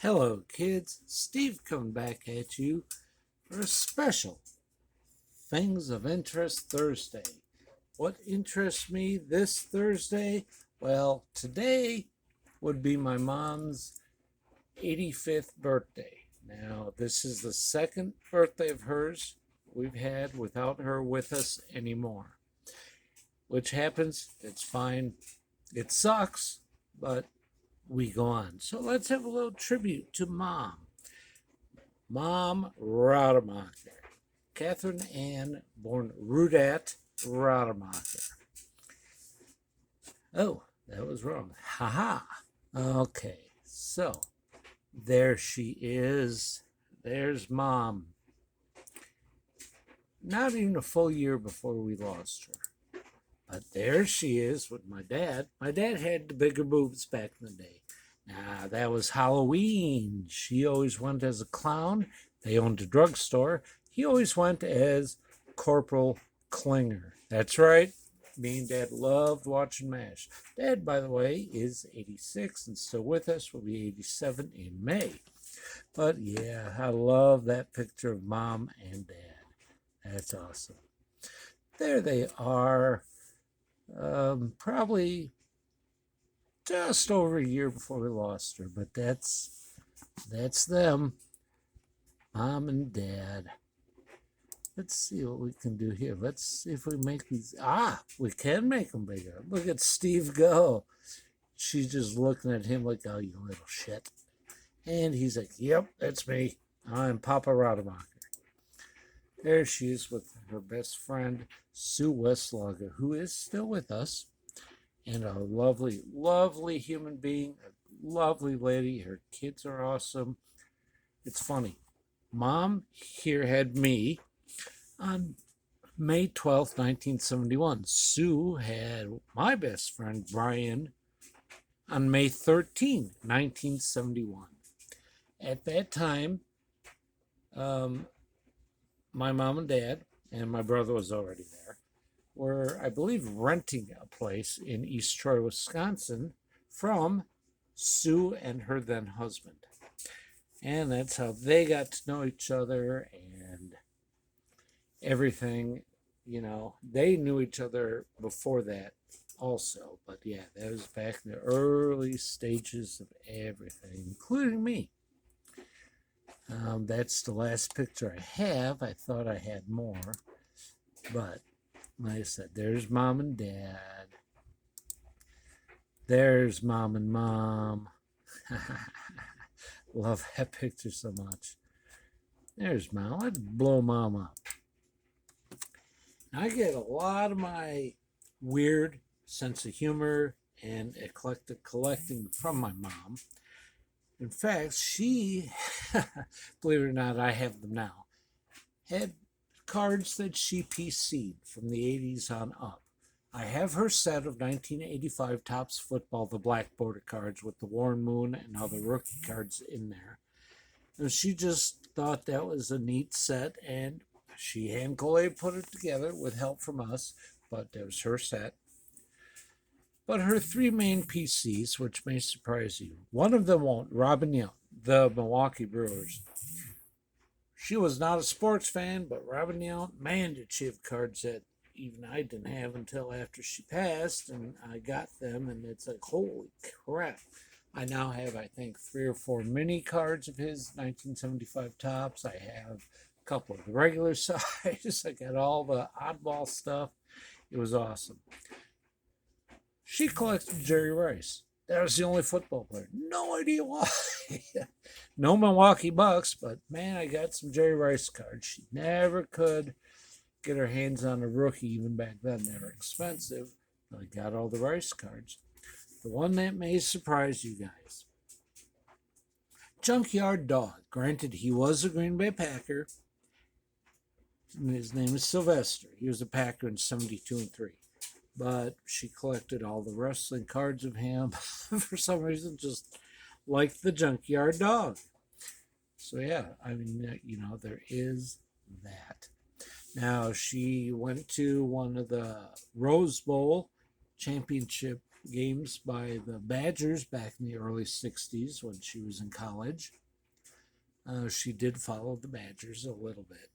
Hello, kids. Steve coming back at you for a special Things of Interest Thursday. What interests me this Thursday? Well, today would be my mom's 85th birthday. Now, this is the second birthday of hers we've had without her with us anymore. Which happens, it's fine. It sucks, but we go on. So let's have a little tribute to Mom. Mom Rademacher. Catherine Ann, born Rudat Rademacher. Oh, that was wrong. Haha. Okay, so there she is. There's Mom. Not even a full year before we lost her. But there she is with my dad. My dad had the bigger boobs back in the day. Now, that was Halloween. She always went as a clown. They owned a drugstore. He always went as Corporal Klinger. That's right. Me and Dad loved watching MASH. Dad, by the way, is 86 and still with us. Will be 87 in May. But yeah, I love that picture of Mom and Dad. That's awesome. There they are. Probably just over a year before we lost her, but that's them, Mom and Dad. Let's see what we can do here. Let's see if we make these. We can make them bigger. Look at Steve go. She's just looking at him like, oh, you little shit. And he's like, yep, that's me. I'm Papa Rademacher. There she is with her best friend, Sue Westlager, who is still with us. And a lovely, lovely human being, a lovely lady. Her kids are awesome. It's funny. Mom here had me on May 12th, 1971. Sue had my best friend, Brian, on May 13th, 1971. At that time, my mom and dad, and my brother was already there, were, I believe, renting a place in East Troy, Wisconsin from Sue and her then husband. And that's how they got to know each other and everything. You know, they knew each other before that also. But yeah, that was back in the early stages of everything, including me. That's the last picture I have. I thought I had more, but like I said, there's Mom and Dad. There's Mom and Mom. Love that picture so much. There's Mom. Let's blow Mom up. I get a lot of my weird sense of humor and eclectic collecting from my mom. In fact, she, believe it or not, I have them now, had cards that she PC'd from the 80s on up. I have her set of 1985 Topps Football, the black border cards with the Warren Moon and other rookie cards in there. And she just thought that was a neat set, and she and Coley put it together with help from us, but that was her set. But her three main PCs, which may surprise you, one of them won't, Robin Yount, the Milwaukee Brewers. She was not a sports fan, but Robin Yount, man, did she have cards that even I didn't have until after she passed, and I got them, and it's like, holy crap. I now have, I think, 3 or 4 mini cards of his 1975 Topps. I have a couple of the regular size. I got all the oddball stuff. It was awesome. She collected Jerry Rice. That was the only football player. No idea why. No Milwaukee Bucks, but man, I got some Jerry Rice cards. She never could get her hands on a rookie, even back then. They were expensive, but I got all the Rice cards. The one that may surprise you guys. Junkyard Dog. Granted, he was a Green Bay Packer. His name is Sylvester. He was a Packer in 72 and 3. But she collected all the wrestling cards of him for some reason, just like the Junkyard Dog. So yeah, I mean, you know, there is that. Now, she went to one of the Rose Bowl championship games by the Badgers back in the early 60s when she was in college. She did follow the Badgers a little bit.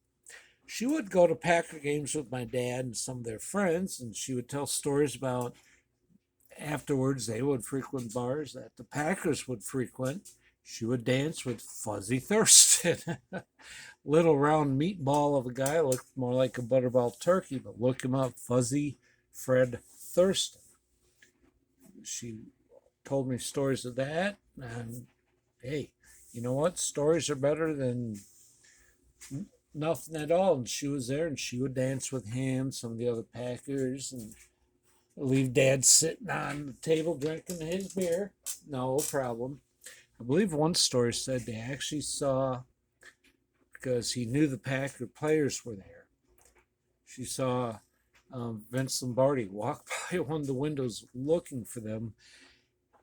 She would go to Packer games with my dad and some of their friends, and she would tell stories about afterwards they would frequent bars that the Packers would frequent. She would dance with Fuzzy Thurston. Little round meatball of a guy, looked more like a butterball turkey, but look him up, Fuzzy Fred Thurston. She told me stories of that, and hey, you know what? Stories are better than nothing at all. And she was there, and she would dance with him, some of the other Packers, and leave Dad sitting on the table drinking his beer. No problem. I believe one story said they actually saw, because he knew the Packer players were there, she saw Vince Lombardi walk by one of the windows looking for them,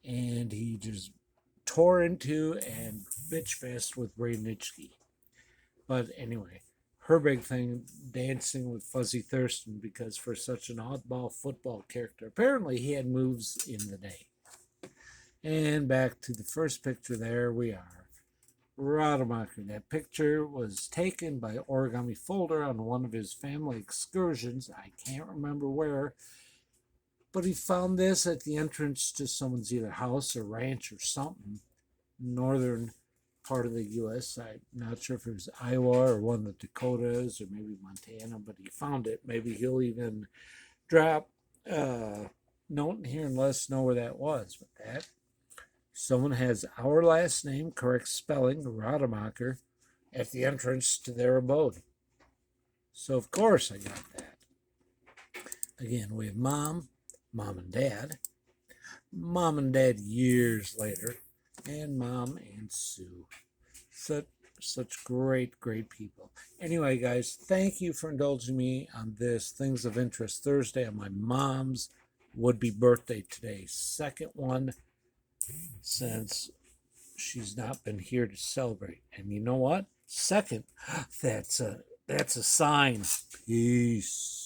and he just tore into and bitch fest with Ray Nitschke. But anyway, her big thing, dancing with Fuzzy Thurston, because for such an oddball football character, apparently he had moves in the day. And back to the first picture, there we are. Rademacher. That picture was taken by Origami Folder on one of his family excursions. I can't remember where, but he found this at the entrance to someone's either house or ranch or something, northern part of the U.S. I'm not sure if it was Iowa or one of the Dakotas or maybe Montana, but he found it. Maybe he'll even drop a note in here and let us know where that was. But that, someone has our last name, correct spelling, Rademacher, at the entrance to their abode. So, of course, I got that. Again, we have Mom and Dad, Mom and Dad years later, and Mom and Sue. Such great people. Anyway, guys, thank you for indulging me on this Things of Interest Thursday on my mom's would-be birthday today. Second one since she's not been here to celebrate. And you know what? Second, that's a sign. Peace.